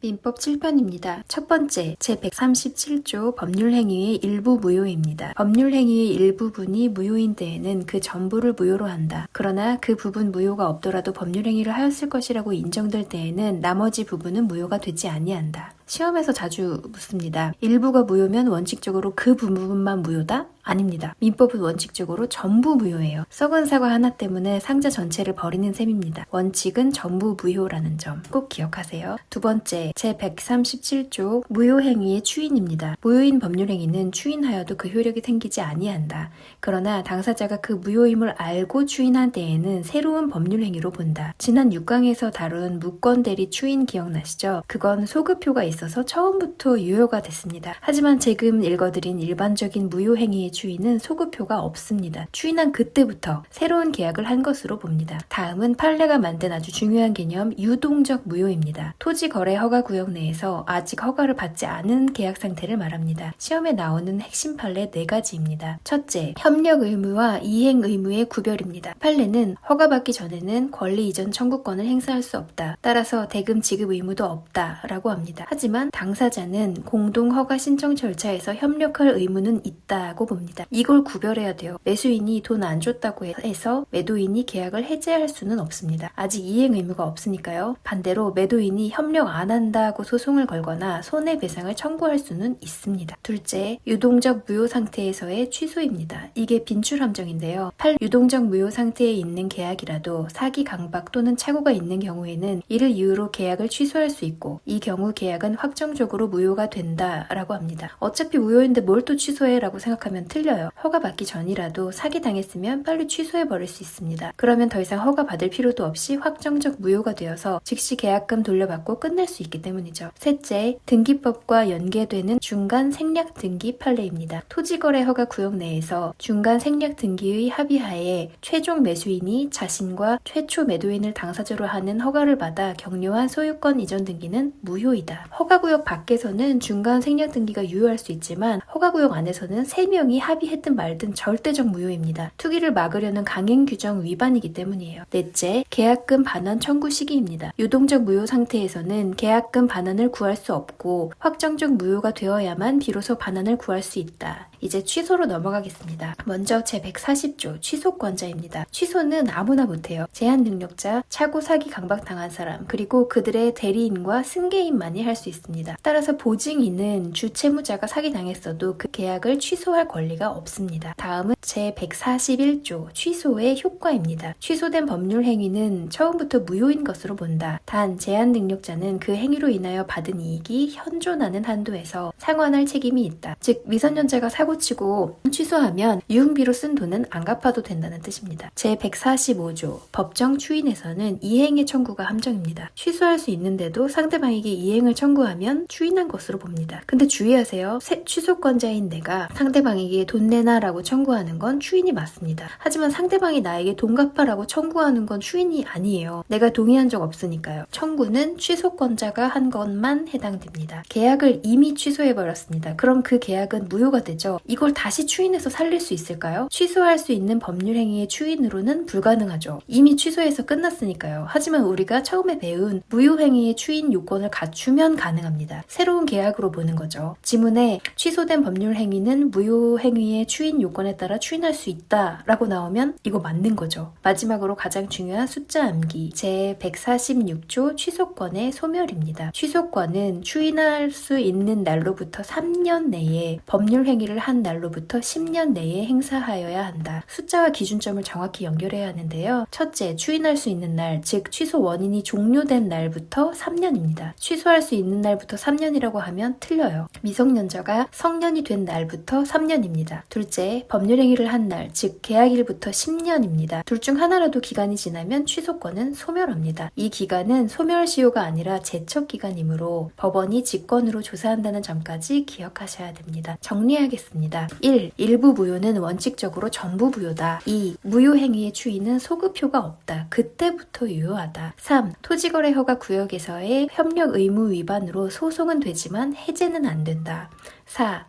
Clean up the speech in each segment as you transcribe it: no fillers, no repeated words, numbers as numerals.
민법 7편입니다. 첫 번째, 제137조 법률행위의 일부 무효입니다. 법률행위의 일부분이 무효인 때에는 그 전부를 무효로 한다. 그러나 그 부분 무효가 없더라도 법률행위를 하였을 것이라고 인정될 때에는 나머지 부분은 무효가 되지 아니한다. 시험에서 자주 묻습니다. 일부가 무효면 원칙적으로 그 부분만 무효다? 아닙니다. 민법은 원칙적으로 전부 무효예요. 썩은 사과 하나 때문에 상자 전체를 버리는 셈입니다. 원칙은 전부 무효라는 점 꼭 기억하세요. 두 번째, 제137조 무효행위의 추인입니다. 무효인 법률행위는 추인하여도 그 효력이 생기지 아니한다. 그러나 당사자가 그 무효임을 알고 추인한 때에는 새로운 법률행위로 본다. 지난 6강에서 다룬 무건대리 추인 기억나시죠? 그건 소급효가 있어서 처음부터 유효가 됐습니다. 하지만 지금 읽어드린 일반적인 무효행위의 추인은 소급효가 없습니다. 추인한 그때부터 새로운 계약을 한 것으로 봅니다. 다음은 판례가 만든 아주 중요한 개념 유동적 무효입니다. 토지거래 허가구역 내에서 아직 허가를 받지 않은 계약 상태를 말합니다. 시험에 나오는 핵심 판례 4가지입니다. 첫째, 협력 의무와 이행 의무의 구별입니다. 판례는 허가받기 전에는 권리 이전 청구권을 행사할 수 없다. 따라서 대금 지급 의무도 없다 라고 합니다. 하지만 당사자는 공동 허가 신청 절차에서 협력할 의무는 있다고 봅니다. 이걸 구별해야 돼요. 매수인이 돈 안 줬다고 해서 매도인이 계약을 해지할 수는 없습니다. 아직 이행 의무가 없으니까요. 반대로 매도인이 협력 안 한다고 소송을 걸거나 손해배상을 청구할 수는 있습니다. 둘째, 유동적 무효 상태에서의 취소입니다. 이게 빈출 함정인데요. 유동적 무효 상태에 있는 계약이라도 사기 강박 또는 착오가 있는 경우에는 이를 이유로 계약을 취소할 수 있고 이 경우 계약은 확정적으로 무효가 된다라고 합니다. 어차피 무효인데 뭘 또 취소해 라고 생각하면 틀려요. 허가 받기 전이라도 사기 당했으면 빨리 취소해버릴 수 있습니다. 그러면 더 이상 허가 받을 필요도 없이 확정적 무효가 되어서 즉시 계약금 돌려받고 끝낼 수 있기 때문이죠. 셋째, 등기법과 연계되는 중간 생략 등기 판례입니다. 토지거래 허가 구역 내에서 중간 생략 등기의 합의하에 최종 매수인이 자신과 최초 매도인을 당사자로 하는 허가를 받아 격려한 소유권 이전 등기는 무효이다. 허가구역 밖에서는 중간 생략 등기가 유효할 수 있지만 허가구역 안에서는 3명이 합의했든 말든 절대적 무효입니다. 투기를 막으려는 강행 규정 위반이기 때문이에요. 넷째, 계약금 반환 청구 시기입니다. 유동적 무효 상태에서는 계약금 반환을 구할 수 없고 확정적 무효가 되어야만 비로소 반환을 구할 수 있다. 이제 취소로 넘어가겠습니다. 먼저 제140조 취소권자입니다. 취소는 아무나 못해요. 제한 능력자, 차고 사기 강박 당한 사람, 그리고 그들의 대리인과 승계인만이 할 수 있습니다. 따라서 보증인은 주채무자가 사기 당했어도 그 계약을 취소할 권리가 없습니다. 다음은 제141조 취소의 효과입니다. 취소된 법률 행위는 처음부터 무효인 것으로 본다. 단 제한 능력자는 그 행위로 인하여 받은 이익이 현존하는 한도에서 상환할 책임이 있다. 즉 미성년자가 사고치고 취소하면 유흥비로 쓴 돈은 안 갚아도 된다는 뜻입니다. 제145조 법정 추인에서는 이행의 청구가 함정입니다. 취소할 수 있는데도 상대방에게 이행을 청구하면 추인한 것으로 봅니다. 근데 주의하세요. 취소권자인 내가 상대방에게 돈 내놔라고 청구하는 건 추인이 맞습니다. 하지만 상대방이 나에게 돈 갚아라고 청구하는 건 추인이 아니에요. 내가 동의한 적 없으니까요. 청구는 취소권자가 한 것만 해당됩니다. 계약을 이미 취소해버렸습니다. 그럼 그 계약은 무효가 되죠. 이걸 다시 추인해서 살릴 수 있을까요? 취소할 수 있는 법률행위의 추인으로는 불가능하죠. 이미 취소해서 끝났으니까요. 하지만 우리가 처음에 배운 무효행위의 추인 요건을 갖추면 가능합니다. 새로운 계약으로 보는 거죠. 지문에 취소된 법률행위는 무효행위의 추인 요건에 따라 추인할 수 있다 라고 나오면 이거 맞는 거죠. 마지막으로 가장 중요한 숫자 암기 제146조 취소권의 소멸입니다. 취소권은 추인할 수 있는 날로부터 3년 내에 법률행위를 한 날로부터 10년 내에 행사하여야 한다. 숫자와 기준점을 정확히 연결해야 하는데요. 첫째, 추인할 수 있는 날, 즉 취소 원인이 종료된 날부터 3년입니다. 취소할 수 있는 날부터 3년이라고 하면 틀려요. 미성년자가 성년이 된 날부터 3년입니다. 둘째, 법률행위를 한 날, 즉 계약일부터 10년입니다. 둘 중 하나라도 기간이 지나면 취소권은 소멸합니다. 이 기간은 소멸시효가 아니라 제척기간이므로 법원이 직권으로 조사한다는 점까지 기억하셔야 됩니다. 정리하겠습니다. 1. 일부 무효는 원칙적으로 전부 무효다. 2. 무효행위의 추인은 소급효가 없다. 그때부터 유효하다. 3. 토지거래 허가 구역에서의 협력 의무 위반으로 소송은 되지만 해제는 안 된다. 4.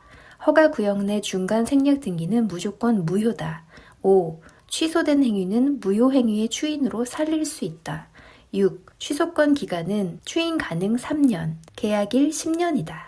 허가구역 내 중간 생략 등기는 무조건 무효다. 5. 취소된 행위는 무효행위의 추인으로 살릴 수 있다. 6. 취소권 기간은 추인 가능 3년, 계약일 10년이다.